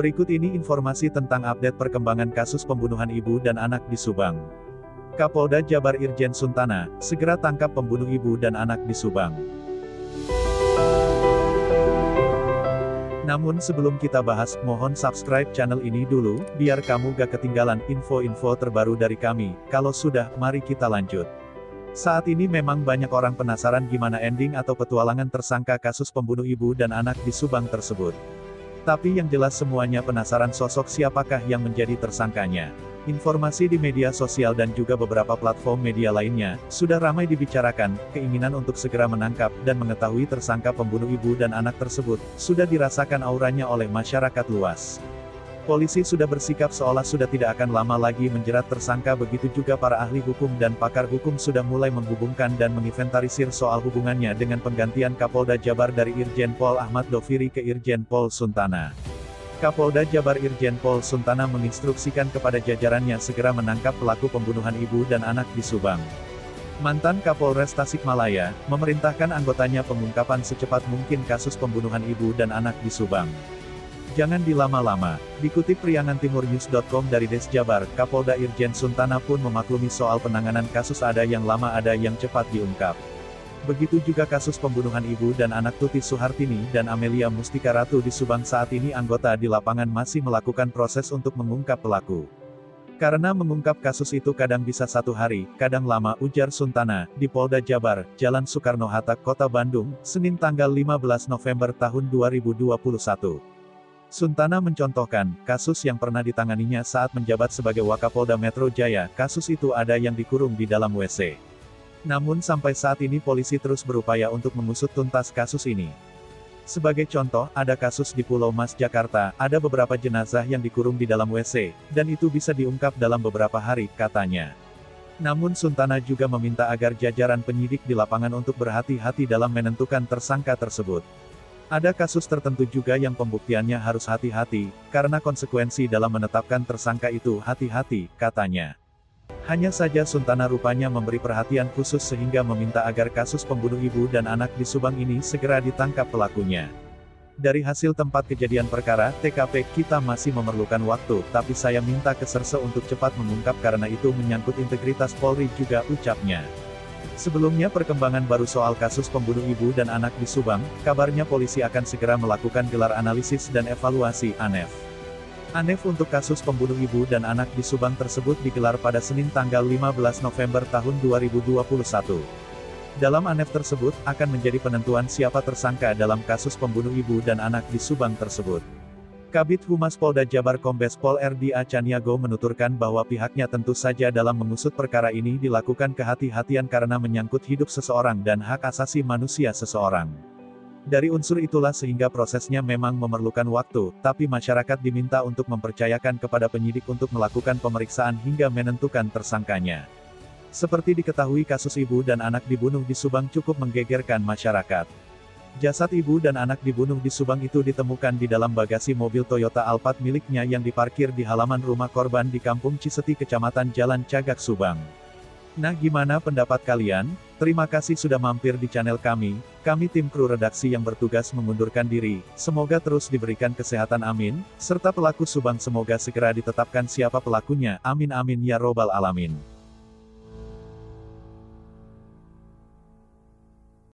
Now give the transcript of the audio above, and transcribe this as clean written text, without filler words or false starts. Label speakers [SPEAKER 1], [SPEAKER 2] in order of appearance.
[SPEAKER 1] Berikut ini informasi tentang update perkembangan kasus pembunuhan ibu dan anak di Subang. Kapolda Jabar Irjen Suntana, segera tangkap pembunuh ibu dan anak di Subang. Namun sebelum kita bahas, mohon subscribe channel ini dulu, biar kamu gak ketinggalan info-info terbaru dari kami. Kalau sudah, mari kita lanjut. Saat ini memang banyak orang penasaran gimana ending atau petualangan tersangka kasus pembunuh ibu dan anak di Subang tersebut. Tapi yang jelas semuanya penasaran sosok siapakah yang menjadi tersangkanya. Informasi di media sosial dan juga beberapa platform media lainnya, sudah ramai dibicarakan, keinginan untuk segera menangkap, dan mengetahui tersangka pembunuh ibu dan anak tersebut, sudah dirasakan auranya oleh masyarakat luas. Polisi sudah bersikap seolah sudah tidak akan lama lagi menjerat tersangka, begitu juga para ahli hukum dan pakar hukum sudah mulai menghubungkan dan menginventarisir soal hubungannya dengan penggantian Kapolda Jabar dari Irjen Pol Ahmad Doviri ke Irjen Pol Suntana. Kapolda Jabar Irjen Pol Suntana menginstruksikan kepada jajarannya segera menangkap pelaku pembunuhan ibu dan anak di Subang. Mantan Kapolres Tasikmalaya, memerintahkan anggotanya pengungkapan secepat mungkin kasus pembunuhan ibu dan anak di Subang. Jangan dilama-lama. Dikutip priangantimurnews.com dari Des Jabar, Kapolda Irjen Suntana pun memaklumi soal penanganan kasus ada yang lama ada yang cepat diungkap. Begitu juga kasus pembunuhan ibu dan anak Tuti Suhartini dan Amelia Mustika Ratu di Subang. Saat ini anggota di lapangan masih melakukan proses untuk mengungkap pelaku. Karena mengungkap kasus itu kadang bisa 1 hari, kadang lama, ujar Suntana, di Polda Jabar, Jalan Soekarno-Hatta, Kota Bandung, Senin tanggal 15 November tahun 2021. Suntana mencontohkan, kasus yang pernah ditanganinya saat menjabat sebagai Wakapolda Metro Jaya, kasus itu ada yang dikurung di dalam WC. Namun sampai saat ini polisi terus berupaya untuk mengusut tuntas kasus ini. Sebagai contoh, ada kasus di Pulau Mas, Jakarta, ada beberapa jenazah yang dikurung di dalam WC, dan itu bisa diungkap dalam beberapa hari, katanya. Namun Suntana juga meminta agar jajaran penyidik di lapangan untuk berhati-hati dalam menentukan tersangka tersebut. Ada kasus tertentu juga yang pembuktiannya harus hati-hati, karena konsekuensi dalam menetapkan tersangka itu hati-hati, katanya. Hanya saja Suntana rupanya memberi perhatian khusus sehingga meminta agar kasus pembunuh ibu dan anak di Subang ini segera ditangkap pelakunya. Dari hasil tempat kejadian perkara, TKP, kita masih memerlukan waktu, tapi saya minta ke Serse untuk cepat mengungkap karena itu menyangkut integritas Polri juga, ucapnya. Sebelumnya perkembangan baru soal kasus pembunuh ibu dan anak di Subang, kabarnya polisi akan segera melakukan gelar analisis dan evaluasi, ANEF. ANEF untuk kasus pembunuh ibu dan anak di Subang tersebut digelar pada Senin tanggal 15 November tahun 2021. Dalam ANEF tersebut, akan menjadi penentuan siapa tersangka dalam kasus pembunuh ibu dan anak di Subang tersebut. Kabid Humas Polda Jabar Kombes Pol RDA Caniago menuturkan bahwa pihaknya tentu saja dalam mengusut perkara ini dilakukan kehati-hatian karena menyangkut hidup seseorang dan hak asasi manusia seseorang. Dari unsur itulah sehingga prosesnya memang memerlukan waktu, tapi masyarakat diminta untuk mempercayakan kepada penyidik untuk melakukan pemeriksaan hingga menentukan tersangkanya. Seperti diketahui kasus ibu dan anak dibunuh di Subang cukup menggegerkan masyarakat. Jasad ibu dan anak dibunuh di Subang itu ditemukan di dalam bagasi mobil Toyota Alphard miliknya yang diparkir di halaman rumah korban di Kampung Ciseti, Kecamatan Jalan Cagak, Subang. Nah, gimana pendapat kalian? Terima kasih sudah mampir di channel kami. Kami tim kru redaksi yang bertugas mengundurkan diri. Semoga terus diberikan kesehatan, amin. Serta pelaku Subang semoga segera ditetapkan siapa pelakunya, amin amin ya robbal alamin.